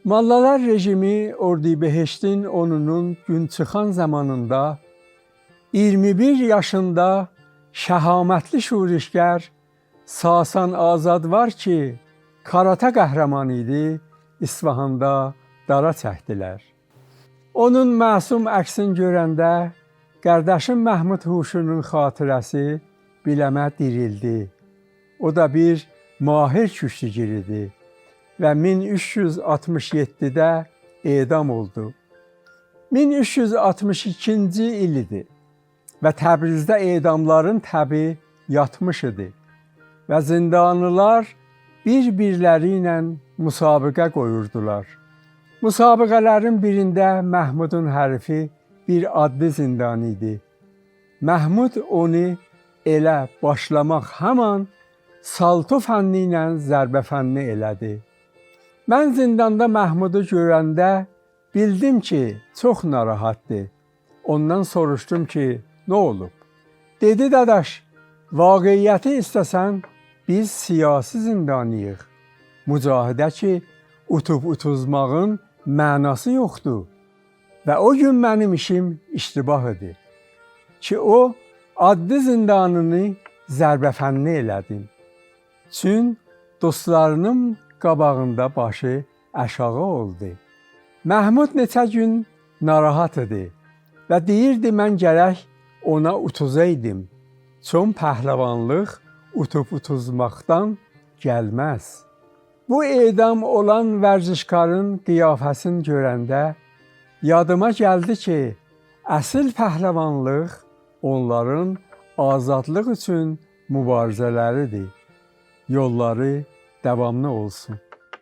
Mollalar rejimi Ordubehiştin 10'unun gün çıxan zamanında 21 yaşında şəhamətli şurişgər Sasan Azad var ki, karata qəhrəmanı idi, İsfahanda dara çəkdilər. Onun məsum əksini görəndə qardaşım Məhmud Huşunun xatirəsi biləmə dirildi. O da bir mahir küştügir idi və 1367-də edam oldu. 1362-ci il idi və Təbrizdə edamların təbi yatmış idi və zindanlılar bir-birləri ilə müsabiqə qoyurdular. Müsabiqələrin birində Məhmudun hərifi bir adlı zindan idi. Məhmud onu elə başlamaq həman salto fənni ilə zərbə fənni elədi. Mən zindanda Məhmudu görəndə bildim ki, çox narahatdır. Ondan soruşdum ki, nə olub? Dedi, dadaş, vaqiyyəti istəsən, biz siyasi zindanıyıq. Mücahidə ki, utub-utuzmağın mənası yoxdur. Və o gün mənim işim iştibah idi ki, o adlı zindanını zərbə-fənni elədim. Çün dostlarının qabağında başı aşağı oldu. Məhmud neçə gün narahat idi və deyirdi, mən gərək ona utuzaydım. Çün pəhləvanlıq utub-utuzmaqdan gəlməz. Bu edam olan vərzişkarın qiyafəsini görəndə yadıma gəldi ki, əsl pəhləvanlıq onların azadlıq üçün mübarizələridir. Yolları davamlı olsun.